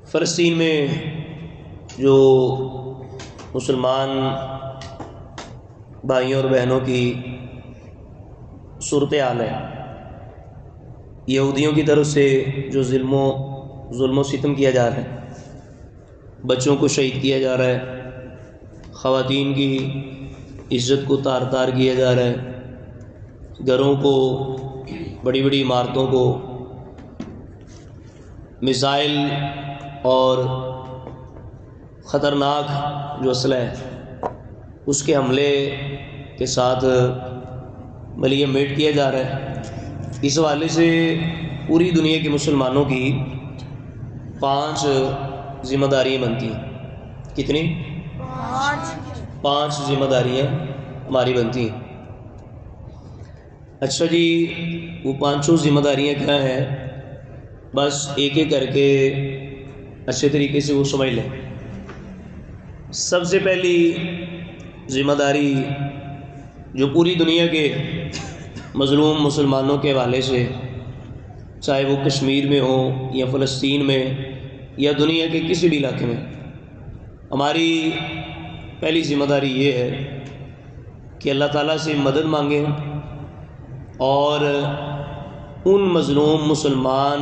فلسطین میں جو مسلمان بھائیوں اور بہنوں کی صورتحال ہے، یہودیوں کی طرف سے جو ظلم و ستم کیا جا رہا ہے، بچوں کو شہید کیا جا رہا ہے، خواتین کی عزت کو تار تار کیا جا رہا ہے، گھروں کو، بڑی بڑی عمارتوں کو میزائل اور خطرناک جو اسلحہ ہے اس کے حملے کے ساتھ ملیے میٹ کیا جا رہا ہے۔ اس حوالے سے پوری دنیا کے مسلمانوں کی 5 ذمہ داریاں بنتی ہیں۔ کتنی؟ 5 ذمہ داریاں ہماری بنتی ہیں۔ اچھا جی، وہ 5 ذمہ داریاں کیا ہیں؟ بس ایک ایک کر کے اچھے طریقے سے وہ سمجھ لیں۔ سب سے پہلی ذمہ داری جو پوری دنیا کے مظلوم مسلمانوں کے حوالے سے، چاہے وہ کشمیر میں ہو یا فلسطین میں یا دنیا کے کسی بھی علاقے میں، ہماری پہلی ذمہ داری یہ ہے کہ اللہ تعالیٰ سے مدد مانگیں اور ان مظلوم مسلمان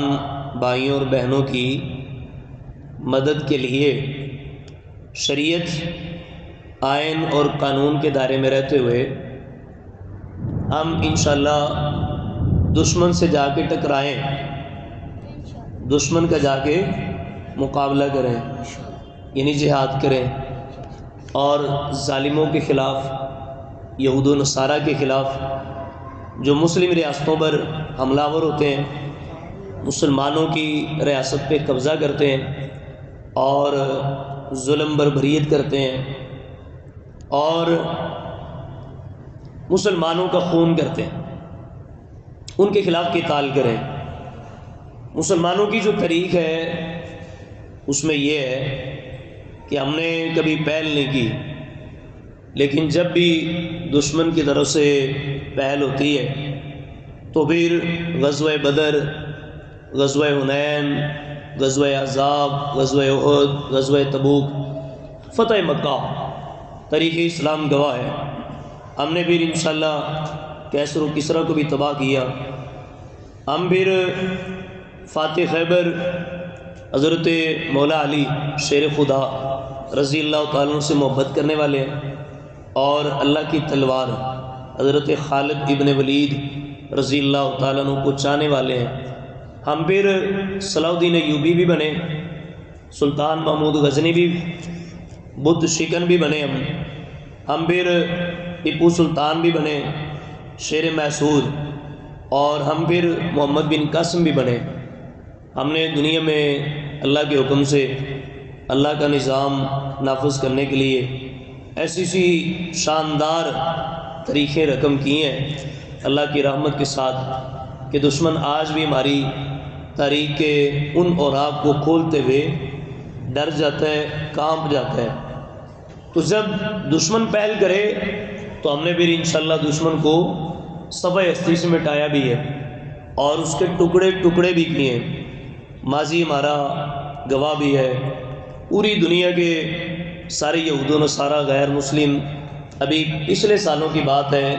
بھائیوں اور بہنوں کی مدد کے لیے شریعت، آئین اور قانون کے دائرے میں رہتے ہوئے ہم انشاءاللہ دشمن سے جا کے ٹکرائیں، دشمن کا جا کے مقابلہ کریں، یعنی جہاد کریں، اور ظالموں کے خلاف، یہود و نصارہ کے خلاف جو مسلم ریاستوں پر حملہ آور ہوتے ہیں، مسلمانوں کی ریاست پہ قبضہ کرتے ہیں اور ظلم بربریت کرتے ہیں اور مسلمانوں کا خون کرتے ہیں، ان کے خلاف قتال کریں۔ مسلمانوں کی جو تاریخ ہے اس میں یہ ہے کہ ہم نے کبھی پہل نہیں کی، لیکن جب بھی دشمن کی طرف سے پہل ہوتی ہے تو پھر غزوہ بدر، غزوہ حنین، غزوہ احزاب، غزوہ احد، غزوہ تبوک، فتح مکہ، تاریخ اسلام گواہ ہے۔ ہم نے پھر انشاءاللہ کیسر و کسریٰ کو بھی تباہ کیا۔ ہم پھر فاتح خیبر حضرت مولا علی شیر خدا رضی اللہ تعالیٰ عنہ سے محبت کرنے والے ہیں، اور اللہ کی تلوار حضرت خالد ابن ولید رضی اللہ تعالیٰ عنہ کو چاہنے والے ہیں۔ ہم پھر صلاح الدین ایوبی بھی بنے، سلطان محمود غزنی بھی، بدھ شکن بھی بنے، ہم پھر ٹیپو سلطان بھی بنے، شیر محسود، اور ہم پھر محمد بن قاسم بھی بنے۔ ہم نے دنیا میں اللہ کے حکم سے اللہ کا نظام نافذ کرنے کے لیے ایسی سی شاندار طریقے رقم کی ہیں اللہ کی رحمت کے ساتھ کہ دشمن آج بھی ہماری تاریخ کے ان اوراق کو کھولتے ہوئے ڈر جاتا ہے، کانپ جاتا ہے۔ تو جب دشمن پہل کرے تو ہم نے پھر انشاءاللہ دشمن کو صفحہ ہستی سے مٹایا بھی ہے اور اس کے ٹکڑے ٹکڑے بھی کیے ہیں۔ ماضی ہمارا گواہ بھی ہے۔ پوری دنیا کے سارے یہود و نصارہ غیر مسلم، ابھی پچھلے سالوں کی بات ہے،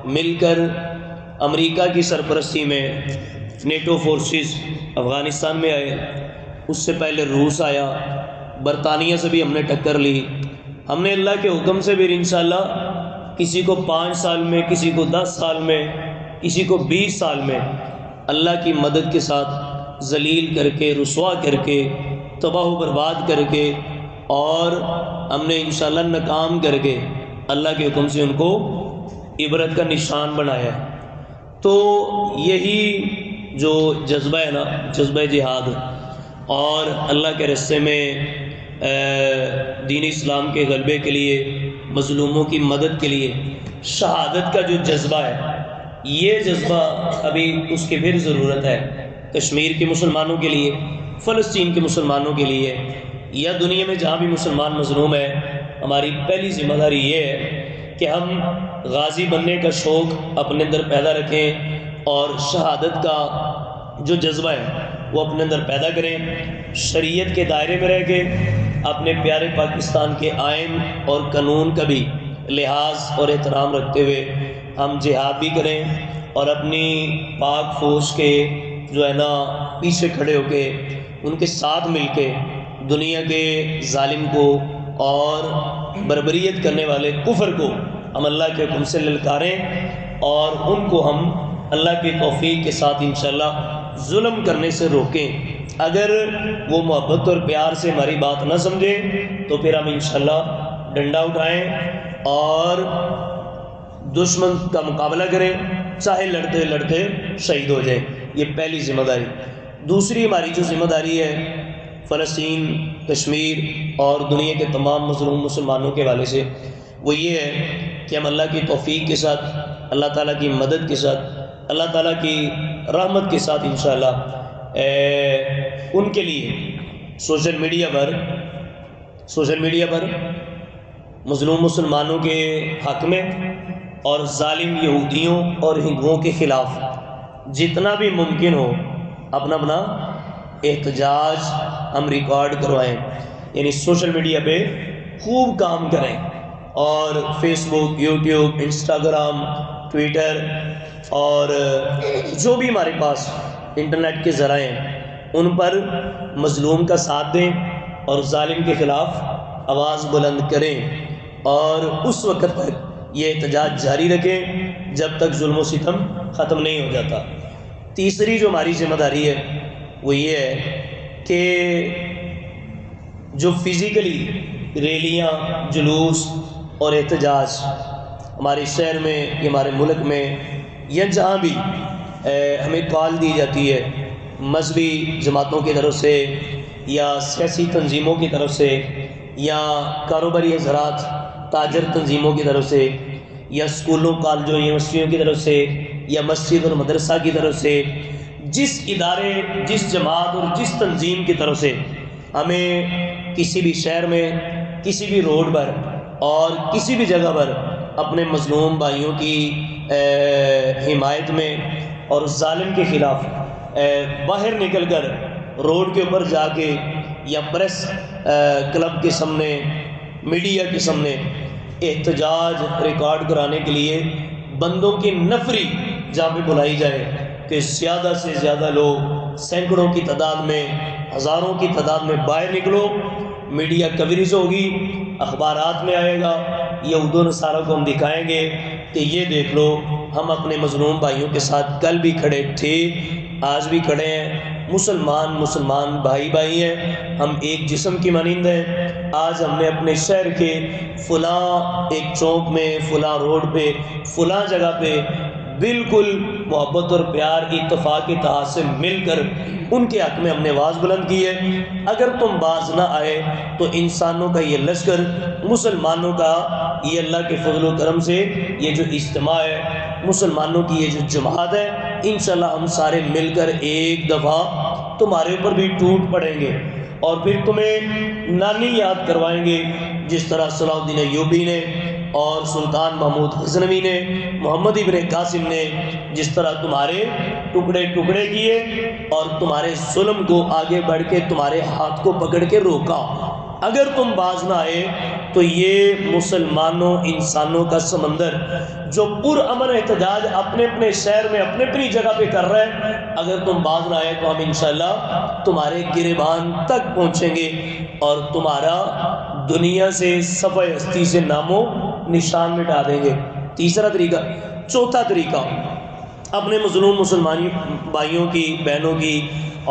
مل کر امریکہ کی سرپرستی میں نیٹو فورسز افغانستان میں آئے، اس سے پہلے روس آیا، برطانیہ سے بھی ہم نے ٹکر لی۔ ہم نے اللہ کے حکم سے پھر انشاءاللہ کسی کو 5 سال میں، کسی کو 10 سال میں، کسی کو 20 سال میں اللہ کی مدد کے ساتھ ذلیل کر کے، رسوا کر کے، تباہ و برباد کر کے، اور ہم نے انشاءاللہ ناکام کر کے اللہ کے حکم سے ان کو عبرت کا نشان بنایا ہے۔ تو یہی جو جذبہ ہے نا، جذبہ جہاد اور اللہ کے راستے میں دین اسلام کے غلبے کے لیے، مظلوموں کی مدد کے لیے شہادت کا جو جذبہ ہے، یہ جذبہ ابھی اس کی پھر ضرورت ہے کشمیر کے مسلمانوں کے لیے، فلسطین کے مسلمانوں کے لیے، یا دنیا میں جہاں بھی مسلمان مظلوم ہے۔ ہماری پہلی ذمہ داری یہ ہے کہ ہم غازی بننے کا شوق اپنے اندر پیدا رکھیں اور شہادت کا جو جذبہ ہے وہ اپنے اندر پیدا کریں. شریعت کے دائرے میں رہ کے اپنے پیارے پاکستان کے آئین اور قانون کا بھی لحاظ اور احترام رکھتے ہوئے ہم جہاد بھی کریں اور اپنی پاک فوج کے جو ہے نا پیچھے کھڑے ہو کے ان کے ساتھ مل کے دنیا کے ظالم کو اور بربریت کرنے والے کفر کو ہم اللہ کے حکم سے للکاریں اور ان کو ہم اللہ کی توفیق کے ساتھ انشاءاللہ ظلم کرنے سے روکیں. اگر وہ محبت اور پیار سے ہماری بات نہ سمجھیں تو پھر ہم انشاءاللہ ڈنڈا اٹھائیں اور دشمن کا مقابلہ کریں، چاہے لڑتے لڑتے شہید ہو جائیں. یہ پہلی ذمہ داری. دوسری ہماری جو ذمہ داری ہے فلسطین، کشمیر اور دنیا کے تمام مظلوم مسلمانوں کے حوالے سے، وہ یہ ہے کہ ہم اللہ کی توفیق کے ساتھ، اللہ تعالیٰ کی مدد کے ساتھ، اللہ تعالیٰ کی رحمت کے ساتھ انشاءاللہ ان کے لیے سوشل میڈیا پر مظلوم مسلمانوں کے حق میں اور ظالم یہودیوں اور ہندوؤں کے خلاف جتنا بھی ممکن ہو اپنا احتجاج ہم ریکارڈ کروائیں. یعنی سوشل میڈیا پہ خوب کام کریں اور فیس بک، یوٹیوب، انسٹاگرام، ٹویٹر اور جو بھی ہمارے پاس انٹرنیٹ کے ذرائع ہیں ان پر مظلوم کا ساتھ دیں اور ظالم کے خلاف آواز بلند کریں اور اس وقت تک یہ احتجاج جاری رکھیں جب تک ظلم و ستم ختم نہیں ہو جاتا. تیسری جو ہماری ذمہ داری ہے وہ یہ ہے کہ جو فزیکلی ریلیاں، جلوس اور احتجاج ہمارے شہر میں یا ہمارے ملک میں یا جہاں بھی ہمیں کال دی جاتی ہے مذہبی جماعتوں کی طرف سے یا سیاسی تنظیموں کی طرف سے یا کاروباری حضرات، تاجر تنظیموں کی طرف سے یا اسکولوں، کالجوں، یونیورسٹیوں کی طرف سے یا مسجد اور مدرسہ کی طرف سے، جس ادارے، جس جماعت اور جس تنظیم کی طرف سے ہمیں کسی بھی شہر میں، کسی بھی روڈ پر اور کسی بھی جگہ پر اپنے مظلوم بھائیوں کی حمایت میں اور ظالم کے خلاف باہر نکل کر روڈ کے اوپر جا کے یا پریس کلب کے سامنے، میڈیا کے سامنے احتجاج ریکارڈ کرانے کے لیے بندوں کی نفری جہاں پہ بلائی جائے کہ زیادہ سے زیادہ لوگ، سینکڑوں کی تعداد میں، ہزاروں کی تعداد میں باہر نکلو. میڈیا کوریج ہوگی، اخبارات میں آئے گا، یہود و نصارہ کو ہم دکھائیں گے کہ یہ دیکھ لو ہم اپنے مظلوم بھائیوں کے ساتھ کل بھی کھڑے تھے، آج بھی کھڑے ہیں. مسلمان بھائی ہیں، ہم ایک جسم کی مانند ہیں. آج ہم نے اپنے شہر کے فلاں ایک چوک میں، فلاں روڈ پہ، فلاں جگہ پہ بالکل محبت اور پیار، اتفاق اتحاد سے مل کر ان کے حق میں ہم نے آواز بلند کی ہے. اگر تم باز نہ آئے تو انسانوں کا یہ لشکر، مسلمانوں کا یہ اللہ کے فضل و کرم سے یہ جو اجتماع ہے، مسلمانوں کی یہ جو جماعت ہے، انشاءاللہ ہم سارے مل کر ایک دفعہ تمہارے اوپر بھی ٹوٹ پڑیں گے اور پھر تمہیں نانی یاد کروائیں گے، جس طرح صلاح الدین ایوبی نے اور سلطان محمود غزنوی نے، محمد ابن قاسم نے جس طرح تمہارے ٹکڑے ٹکڑے کیے اور تمہارے ظلم کو آگے بڑھ کے تمہارے ہاتھ کو پکڑ کے روکا. اگر تم باز نہ آئے تو یہ مسلمانوں، انسانوں کا سمندر جو پر امن احتجاج اپنے اپنے شہر میں، اپنے اپنی جگہ پہ کر رہے ہیں، اگر تم باز نہ آئے تو ہم انشاءاللہ تمہارے گریبان تک پہنچیں گے اور تمہارا دنیا سے صفحہ ہستی سے نام و نشان مٹا دیں گے. تیسرا طریقہ. چوتھا طریقہ اپنے مظلوم مسلمان بھائیوں کی، بہنوں کی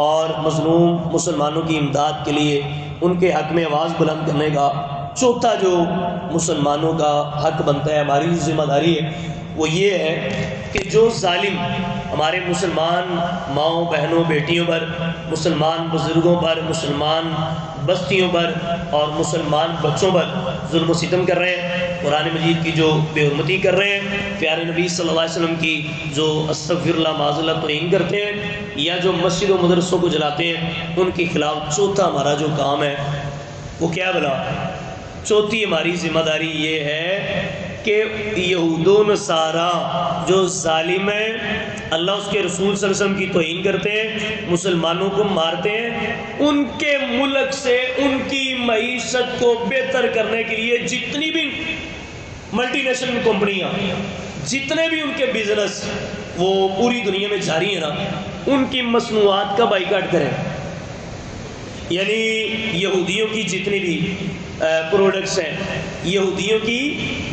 اور مظلوم مسلمانوں کی امداد کے لیے ان کے حق میں آواز بلند کرنے کا چوتھا جو مسلمانوں کا حق بنتا ہے، ہماری ذمہ داری ہے، وہ یہ ہے کہ جو ظالم ہمارے مسلمان ماؤں، بہنوں، بیٹیوں پر، مسلمان بزرگوں پر، مسلمان بستیوں پر اور مسلمان بچوں پر ظلم و ستم کر رہے ہیں، قرآن مجید کی جو بے حرمتی کر رہے ہیں، پیارے نبی صلی اللہ علیہ وسلم کی جو استغفر اللہ معاذ اللہ توہین کرتے ہیں یا جو مسجد و مدرسوں کو جلاتے ہیں، ان کے خلاف چوتھا ہمارا جو کام ہے وہ کیا بلا؟ چوتھی ہماری ذمہ داری یہ ہے کہ یہود و نصارہ جو ظالم ہیں، اللہ اس کے رسول صلی اللہ علیہ وسلم کی توہین کرتے ہیں، مسلمانوں کو مارتے ہیں، ان کے ملک سے ان کی معیشت کو بہتر کرنے کے لیے جتنی بھی ملٹی نیشنل کمپنیاں، جتنے بھی ان کے بزنس وہ پوری دنیا میں جاری ہیں نا، ان کی مصنوعات کا بائیکاٹ کریں. یعنی یہودیوں کی جتنی بھی پروڈکٹس ہیں، یہودیوں کی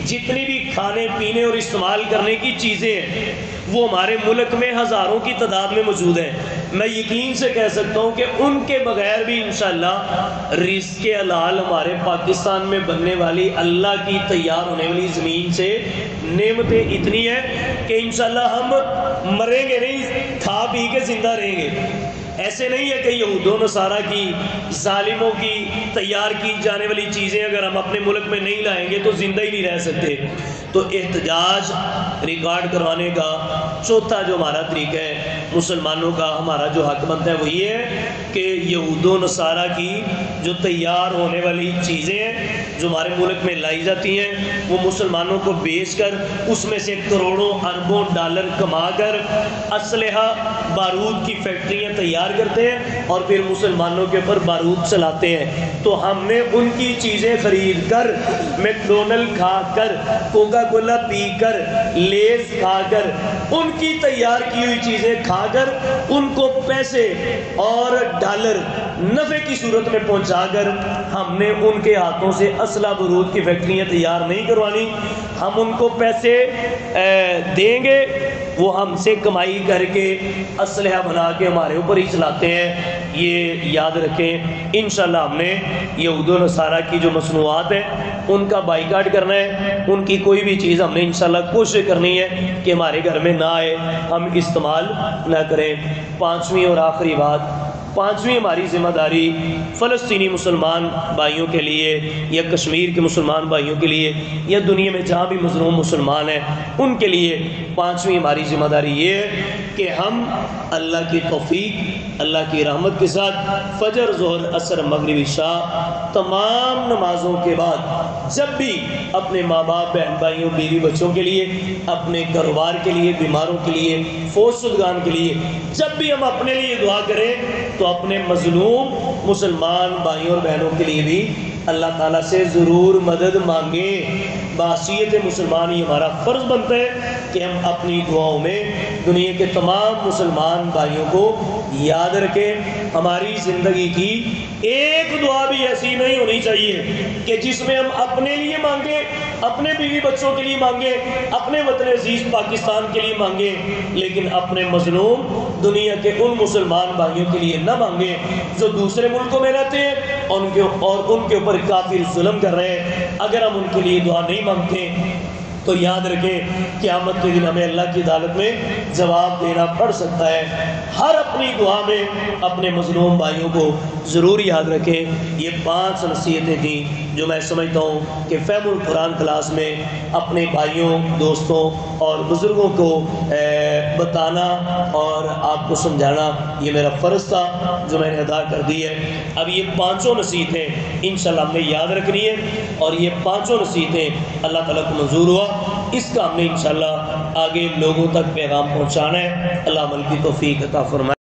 جتنی بھی کھانے پینے اور استعمال کرنے کی چیزیں ہیں، وہ ہمارے ملک میں ہزاروں کی تعداد میں موجود ہیں. میں یقین سے کہہ سکتا ہوں کہ ان کے بغیر بھی انشاءاللہ رزق حلال ہمارے پاکستان میں بننے والی اللہ کی تیار ہونے والی زمین سے نعمتیں اتنی ہیں کہ انشاءاللہ ہم مریں گے نہیں، کھا پی کے زندہ رہیں گے. ایسے نہیں ہے کہ یہود و نصارہ کی، ظالموں کی تیار کی جانے والی چیزیں اگر ہم اپنے ملک میں نہیں لائیں گے تو زندہ ہی نہیں رہ سکتے. تو احتجاج ریکارڈ کروانے کا چوتھا جو ہمارا طریقہ ہے، مسلمانوں کا ہمارا جو حق بنتا ہے وہ یہ ہے کہ یہود و نصارہ کی جو تیار ہونے والی چیزیں ہیں جو ہمارے ملک میں لائی جاتی ہیں، وہ مسلمانوں کو بیچ کر اس میں سے کروڑوں اربوں ڈالر کما کر اسلحہ بارود کی فیکٹریاں تیار کرتے ہیں اور پھر مسلمانوں کے اوپر بارود چلاتے ہیں. تو ہم نے ان کی چیزیں خرید کر، میکڈونلڈ کھا کر، کوکا کولا پی کر، لیز کھا کر، ان کی تیار کی ہوئی چیزیں کھا کر ان کو پیسے اور ڈالر نفع کی صورت میں پہنچا کر ہم نے ان کے ہاتھوں سے اسلحہ بارود کی فیکٹریاں تیار نہیں کروانی. ہم ان کو پیسے دیں گے، وہ ہم سے کمائی کر کے اسلحہ بنا کے ہمارے اوپر ہی چلاتے ہیں. یہ یاد رکھیں. انشاءاللہ ہم نے یہود و نصارہ کی جو مصنوعات ہیں ان کا بائیکاٹ کرنا ہے. ان کی کوئی بھی چیز ہم نے انشاءاللہ کوشش کرنی ہے کہ ہمارے گھر میں نہ آئے، ہم استعمال نہ کریں. پانچویں اور آخری بات، پانچویں ہماری ذمہ داری فلسطینی مسلمان بھائیوں کے لیے یا کشمیر کے مسلمان بھائیوں کے لیے یا دنیا میں جہاں بھی مظلوم مسلمان ہیں ان کے لیے پانچویں ہماری ذمہ داری یہ ہے کہ ہم اللہ کی توفیق، اللہ کی رحمت کے ساتھ فجر، ظہر، عصر، مغرب، عشاء تمام نمازوں کے بعد جب بھی اپنے ماں باپ، بہن بھائیوں، بیوی بچوں کے لیے، اپنے کاروبار کے لیے، بیماروں کے لیے، فوت شدگان کے لیے، جب بھی ہم اپنے لیے دعا کریں تو اپنے مظلوم مسلمان بھائیوں اور بہنوں کے لیے بھی اللہ تعالیٰ سے ضرور مدد مانگیں. بحیثیت مسلمان یہ ہمارا فرض بنتا ہے کہ ہم اپنی دعاؤں میں دنیا کے تمام مسلمان بھائیوں کو یاد رکھیں. ہماری زندگی کی ایک دعا بھی ایسی نہیں ہونی چاہیے کہ جس میں ہم اپنے لیے مانگیں، اپنے بیوی بچوں کے لیے مانگیں، اپنے وطن عزیز پاکستان کے لیے مانگیں، لیکن اپنے مظلوم دنیا کے ان مسلمان بھائیوں کے لیے نہ مانگیں جو دوسرے ملکوں میں رہتے ہیں اور ان کے اوپر کافر ظلم کر رہے ہیں. اگر ہم ان کے لیے دعا نہیں مانگتے تو یاد رکھیں قیامت کے دن ہمیں اللہ کی عدالت میں جواب دینا پڑ سکتا ہے. ہر اپنی دعا میں اپنے مظلوم بھائیوں کو ضرور یاد رکھیں. یہ 5 نصیحتیں تھیں جو میں سمجھتا ہوں کہ فہم القرآن کلاس میں اپنے بھائیوں، دوستوں اور بزرگوں کو بتانا اور آپ کو سمجھانا یہ میرا فرض تھا جو میں نے ادا کر دی ہے. اب یہ 5 نصیحتیں انشاءاللہ ہم نے یاد رکھنی ہے اور یہ 5 نصیحتیں اللہ تعالیٰ کو منظور ہوا، اس کا ہم نے انشاءاللہ آگے لوگوں تک پیغام پہنچانا ہے. اللہ عمل کی توفیق عطا فرمائے.